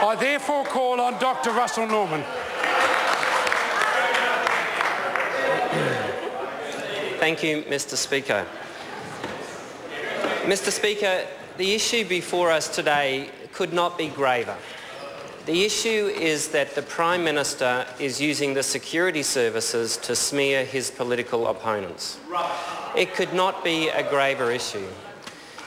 I therefore call on Dr. Russell Norman. Thank you, Mr. Speaker. Mr. Speaker, the issue before us today could not be graver. The issue is that the Prime Minister is using the security services to smear his political opponents. It could not be a graver issue.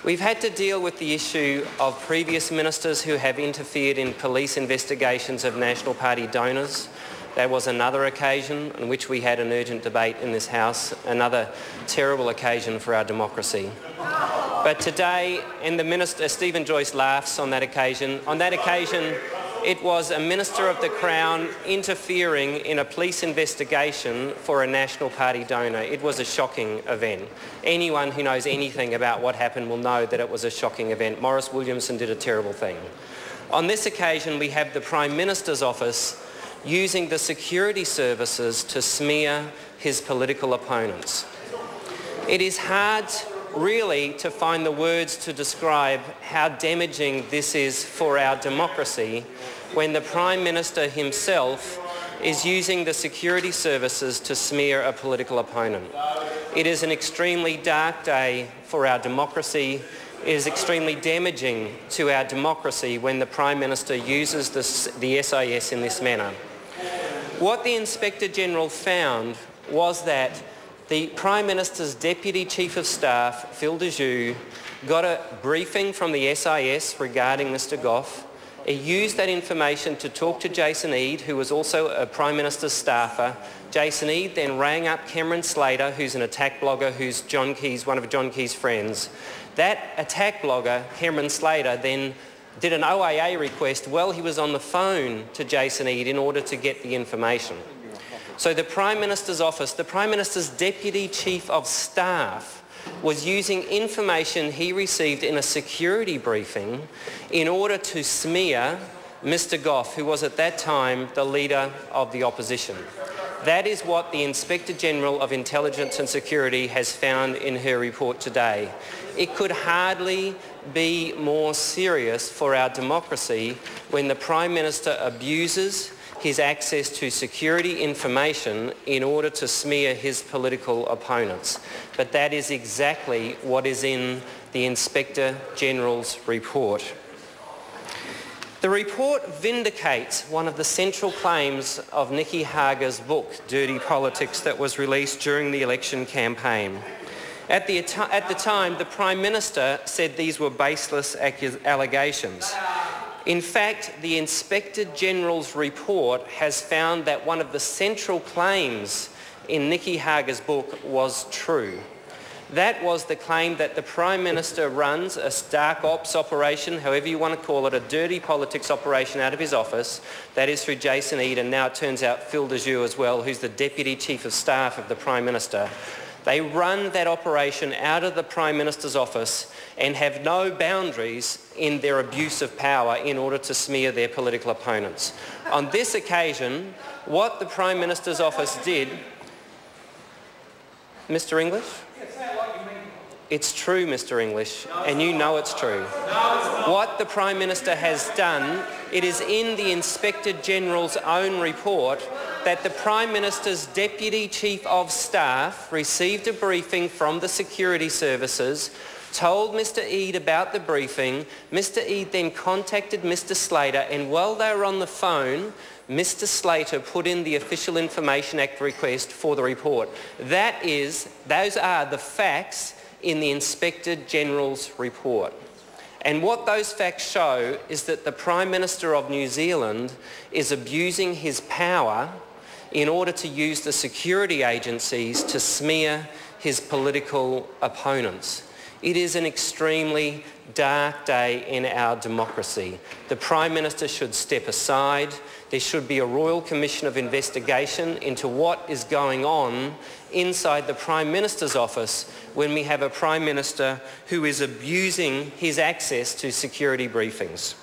We've had to deal with the issue of previous ministers who have interfered in police investigations of National Party donors. That was another occasion on which we had an urgent debate in this House, another terrible occasion for our democracy. But today, and the Minister, Stephen Joyce laughs on that occasion, it was a Minister of the Crown interfering in a police investigation for a National Party donor. It was a shocking event. Anyone who knows anything about what happened will know that it was a shocking event. Maurice Williamson did a terrible thing. On this occasion, we have the Prime Minister's office using the security services to smear his political opponents. It is hard really to find the words to describe how damaging this is for our democracy when the Prime Minister himself is using the security services to smear a political opponent. It is an extremely dark day for our democracy. It is extremely damaging to our democracy when the Prime Minister uses the SIS in this manner. What the Inspector General found was that the Prime Minister's Deputy Chief of Staff, Phil de Joux, got a briefing from the SIS regarding Mr Goff. He used that information to talk to Jason Eade, who was also a Prime Minister's staffer. Jason Eade then rang up Cameron Slater, who's an attack blogger, who's one of John Key's friends. That attack blogger, Cameron Slater, then did an OIA request while he was on the phone to Jason Eade in order to get the information. So the Prime Minister's office, the Prime Minister's Deputy Chief of Staff, was using information he received in a security briefing in order to smear Mr Goff, who was at that time the leader of the opposition. That is what the Inspector General of Intelligence and Security has found in her report today. It could hardly be more serious for our democracy when the Prime Minister abuses his access to security information in order to smear his political opponents. But that is exactly what is in the Inspector General's report. The report vindicates one of the central claims of Nikki Hager's book, Dirty Politics, that was released during the election campaign. At the time, the Prime Minister said these were baseless allegations. In fact, the Inspector General's report has found that one of the central claims in Nikki Hager's book was true. That was the claim that the Prime Minister runs a dark ops operation, however you want to call it, a dirty politics operation out of his office. That is through Jason Eade, and now it turns out Phil de Joux as well, who's the Deputy Chief of Staff of the Prime Minister. They run that operation out of the Prime Minister's office and have no boundaries in their abuse of power in order to smear their political opponents. On this occasion, what the Prime Minister's office did... Mr English? It's true, Mr English, and you know it's true. What the Prime Minister has done, it is in the Inspector General's own report that the Prime Minister's Deputy Chief of Staff received a briefing from the security services, told Mr Eade about the briefing. Mr Eade then contacted Mr Slater, and while they were on the phone, Mr Slater put in the Official Information Act request for the report. Those are the facts in the Inspector General's report. And what those facts show is that the Prime Minister of New Zealand is abusing his power in order to use the security agencies to smear his political opponents. It is an extremely dark day in our democracy. The Prime Minister should step aside. There should be a Royal Commission of investigation into what is going on inside the Prime Minister's office when we have a Prime Minister who is abusing his access to security briefings.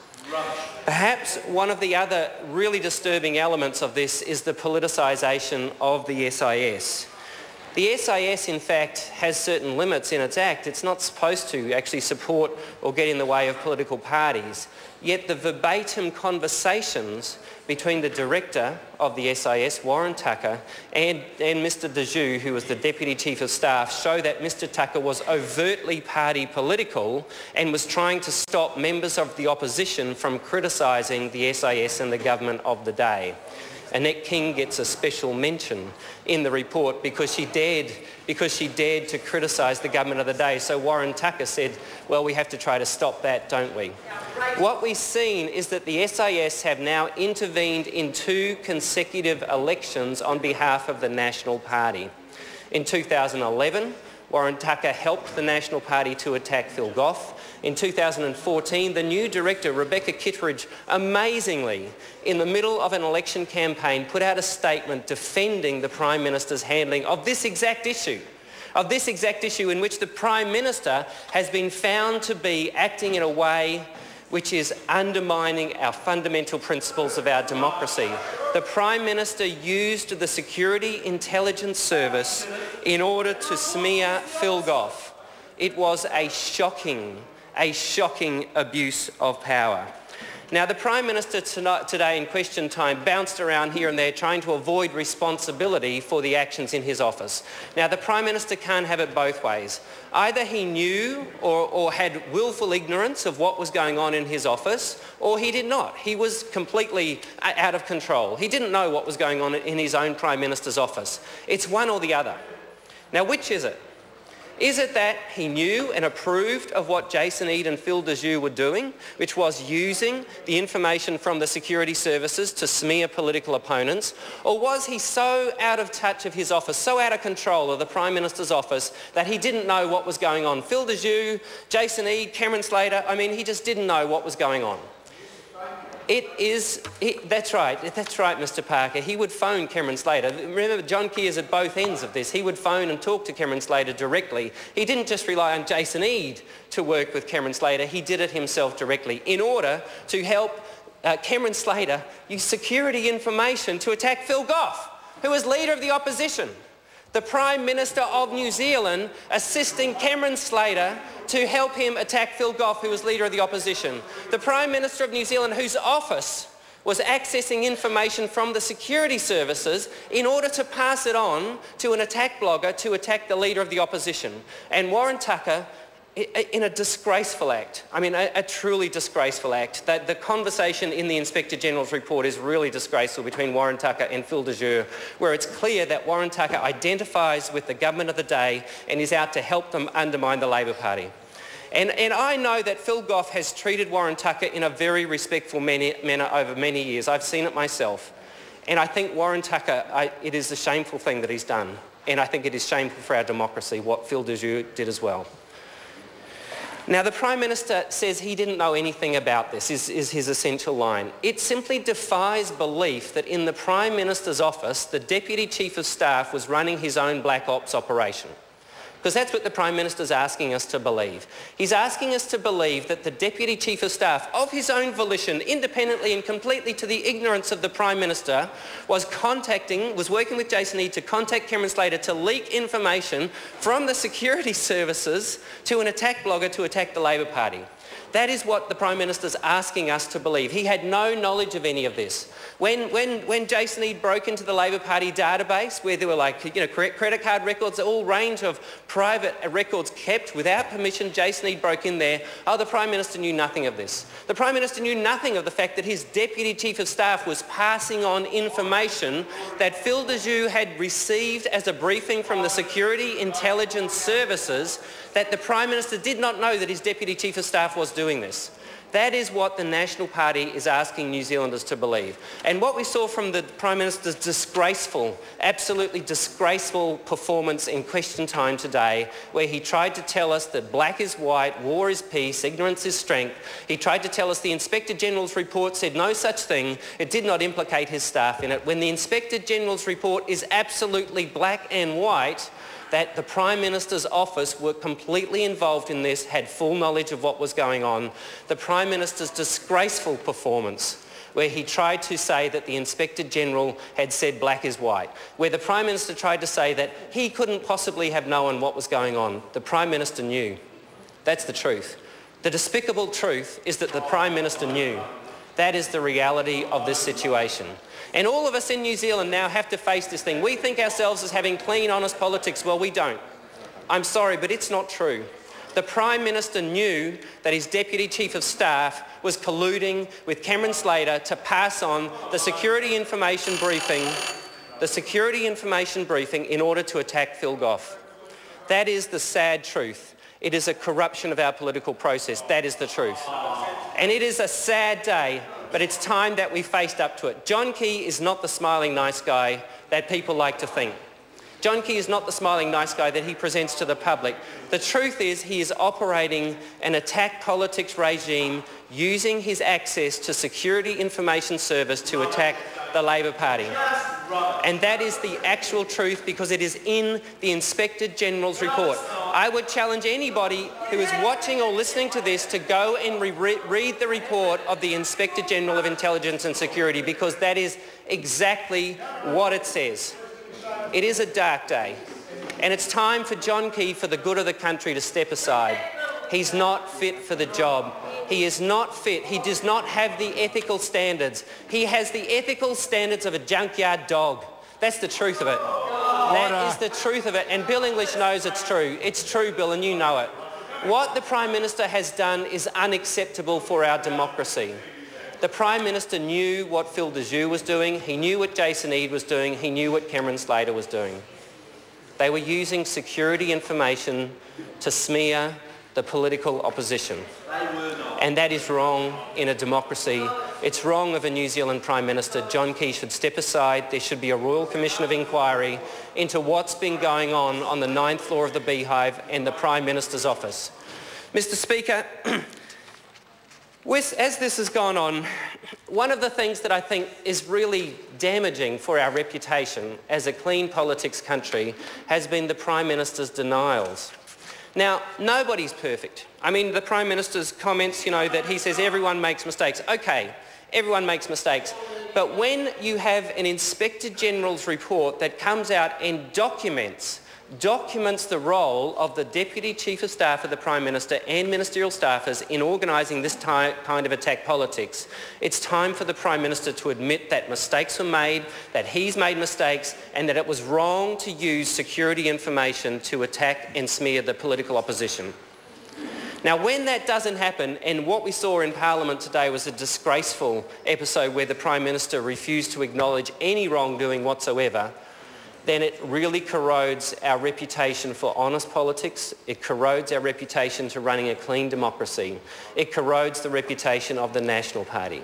Perhaps one of the other really disturbing elements of this is the politicisation of the SIS. The SIS, in fact, has certain limits in its act. It's not supposed to actually support or get in the way of political parties. Yet the verbatim conversations between the director of the SIS, Warren Tucker, and Mr Dejoux, who was the Deputy Chief of Staff, show that Mr Tucker was overtly party political and was trying to stop members of the opposition from criticising the SIS and the government of the day. Annette King gets a special mention in the report because she dared to criticise the government of the day. So Warren Tucker said, well, we have to try to stop that, don't we? What we've seen is that the SIS have now intervened in 2 consecutive elections on behalf of the National Party. In 2011, Warren Tucker helped the National Party to attack Phil Goff. In 2014, the new director, Rebecca Kittredge, amazingly, in the middle of an election campaign, put out a statement defending the Prime Minister's handling of this exact issue, in which the Prime Minister has been found to be acting in a way which is undermining our fundamental principles of our democracy. The Prime Minister used the Security Intelligence Service in order to smear Phil Goff. It was a shocking abuse of power. Now, the Prime Minister today in question time bounced around here and there trying to avoid responsibility for the actions in his office. Now, the Prime Minister can't have it both ways. Either he knew or had willful ignorance of what was going on in his office, or he did not. He was completely out of control. He didn't know what was going on in his own Prime Minister's office. It's one or the other. Now, which is it? Is it that he knew and approved of what Jason Eade and Phil Dejoux were doing, which was using the information from the security services to smear political opponents? Or was he so out of touch of his office, so out of control of the Prime Minister's office that he didn't know what was going on? Phil Dejoux, Jason Eade, Cameron Slater, I mean, he just didn't know what was going on. That's right, Mr Parker. He would phone Cameron Slater. Remember, John Keir's at both ends of this. He would phone and talk to Cameron Slater directly. He didn't just rely on Jason Eade to work with Cameron Slater. He did it himself directly in order to help Cameron Slater use security information to attack Phil Goff, who was leader of the opposition. The Prime Minister of New Zealand assisting Cameron Slater to help him attack Phil Goff, who was leader of the opposition. The Prime Minister of New Zealand, whose office was accessing information from the security services in order to pass it on to an attack blogger to attack the leader of the opposition. And Warren Tucker, in a disgraceful act, I mean a truly disgraceful act, that the conversation in the Inspector General's report is really disgraceful between Warren Tucker and Phil Dejoux, where it's clear that Warren Tucker identifies with the government of the day and is out to help them undermine the Labor Party. And I know that Phil Goff has treated Warren Tucker in a very respectful manner over many years. I've seen it myself. And I think Warren Tucker, it is a shameful thing that he's done. And I think it is shameful for our democracy what Phil Dejoux did as well. Now, the Prime Minister says he didn't know anything about this, is his essential line. It simply defies belief that in the Prime Minister's office, the Deputy Chief of Staff was running his own black ops operation. Because that's what the Prime Minister's asking us to believe. He's asking us to believe that the Deputy Chief of Staff, of his own volition, independently and completely to the ignorance of the Prime Minister, was working with Jason Eade to contact Cameron Slater to leak information from the security services to an attack blogger to attack the Labor Party. That is what the Prime Minister's asking us to believe. He had no knowledge of any of this. When Jason Eade broke into the Labor Party database, where there were credit card records, all range of private records kept without permission, Jason Eade broke in there. Oh, the Prime Minister knew nothing of this. The Prime Minister knew nothing of the fact that his Deputy Chief of Staff was passing on information that Phil Dejoux had received as a briefing from the Security Intelligence Services, that the Prime Minister did not know that his Deputy Chief of Staff was doing this. That is what the National Party is asking New Zealanders to believe. And what we saw from the Prime Minister's disgraceful, absolutely disgraceful performance in question time today, where he tried to tell us that black is white, war is peace, ignorance is strength. He tried to tell us the Inspector General's report said no such thing. It did not implicate his staff in it. When the Inspector General's report is absolutely black and white, that the Prime Minister's office were completely involved in this, had full knowledge of what was going on. The Prime Minister's disgraceful performance where he tried to say that the Inspector General had said black is white, where the Prime Minister tried to say that he couldn't possibly have known what was going on. The Prime Minister knew. That's the truth. The despicable truth is that the Prime Minister knew. That is the reality of this situation. And all of us in New Zealand now have to face this thing. We think ourselves as having clean, honest politics. Well, we don't. I'm sorry, but it's not true. The Prime Minister knew that his Deputy Chief of Staff was colluding with Cameron Slater to pass on the security information briefing in order to attack Phil Goff. That is the sad truth. It is a corruption of our political process. That is the truth. And it is a sad day, but it's time that we faced up to it. John Key is not the smiling nice guy that people like to think. John Key is not the smiling nice guy that he presents to the public. The truth is he is operating an attack politics regime using his access to Security Information Service to attack the Labor Party. And that is the actual truth because it is in the Inspector General's report. I would challenge anybody who is watching or listening to this to go and read the report of the Inspector General of Intelligence and Security because that is exactly what it says. It is a dark day, and it's time for John Key, for the good of the country, to step aside. He's not fit for the job. He is not fit. He does not have the ethical standards. He has the ethical standards of a junkyard dog. That's the truth of it. That is the truth of it, and Bill English knows it's true. It's true, Bill, and you know it. What the Prime Minister has done is unacceptable for our democracy. The Prime Minister knew what Phil Dejoux was doing, he knew what Jason Eade was doing, he knew what Cameron Slater was doing. They were using security information to smear the political opposition. And that is wrong in a democracy. It's wrong of a New Zealand Prime Minister. John Key should step aside. There should be a Royal Commission of Inquiry into what's been going on the 9th floor of the Beehive and the Prime Minister's office. Mr. Speaker, as this has gone on, one of the things that I think is really damaging for our reputation as a clean politics country has been the Prime Minister's denials. Now, nobody's perfect. I mean, the Prime Minister's comments, that he says everyone makes mistakes. Okay, everyone makes mistakes. But when you have an Inspector General's report that comes out and documents the role of the Deputy Chief of Staff of the Prime Minister and ministerial staffers in organising this kind of attack politics, it's time for the Prime Minister to admit that mistakes were made, that he's made mistakes, and that it was wrong to use security information to attack and smear the political opposition. Now, when that doesn't happen, and what we saw in Parliament today was a disgraceful episode where the Prime Minister refused to acknowledge any wrongdoing whatsoever, then it really corrodes our reputation for honest politics. It corrodes our reputation to running a clean democracy. It corrodes the reputation of the National Party.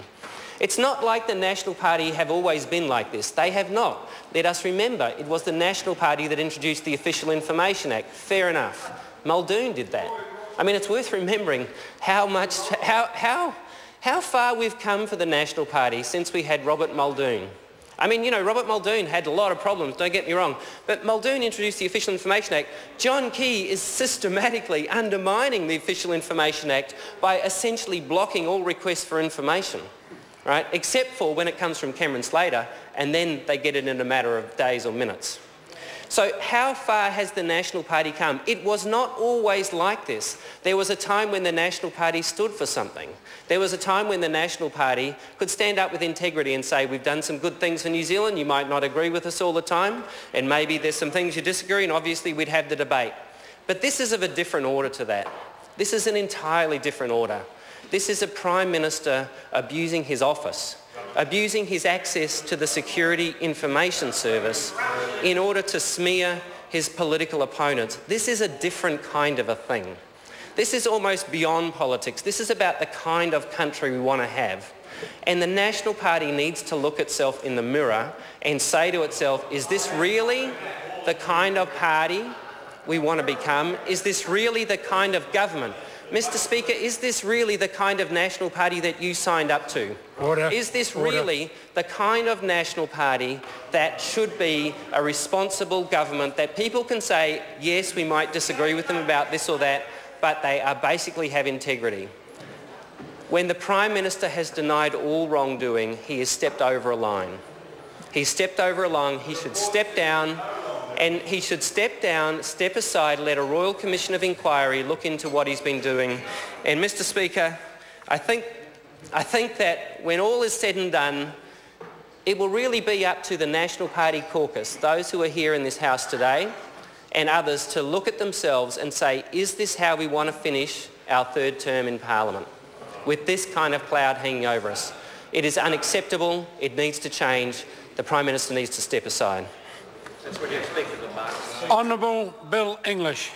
It's not like the National Party have always been like this. They have not. Let us remember, it was the National Party that introduced the Official Information Act. Fair enough. Muldoon did that. I mean, it's worth remembering how far we've come for the National Party since we had Robert Muldoon. I mean, Robert Muldoon had a lot of problems, don't get me wrong, but Muldoon introduced the Official Information Act. John Key is systematically undermining the Official Information Act by essentially blocking all requests for information, right, except for when it comes from Cameron Slater, and then they get it in a matter of days or minutes. So how far has the National Party come? It was not always like this. There was a time when the National Party stood for something. There was a time when the National Party could stand up with integrity and say, we've done some good things for New Zealand, you might not agree with us all the time, and maybe there's some things you disagree, and obviously we'd have the debate. But this is of a different order to that. This is an entirely different order. This is a Prime Minister abusing his office, abusing his access to the Security Information Service in order to smear his political opponents. This is a different kind of a thing. This is almost beyond politics. This is about the kind of country we want to have. And the National Party needs to look itself in the mirror and say to itself, is this really the kind of party we want to become? Is this really the kind of government? Mr. Speaker, is this really the kind of National Party that you signed up to? Order. Is this really the kind of National Party that should be a responsible government that people can say, yes, we might disagree with them about this or that, but they are basically have integrity? When the Prime Minister has denied all wrongdoing, he has stepped over a line. He's stepped over a line. He should step down, and he should step aside, let a Royal Commission of Inquiry look into what he's been doing. And Mr. Speaker, I think that when all is said and done, it will really be up to the National Party caucus, those who are here in this House today, and others to look at themselves and say, is this how we want to finish our third term in Parliament? With this kind of cloud hanging over us. It is unacceptable. It needs to change. The Prime Minister needs to step aside. Honourable Bill English.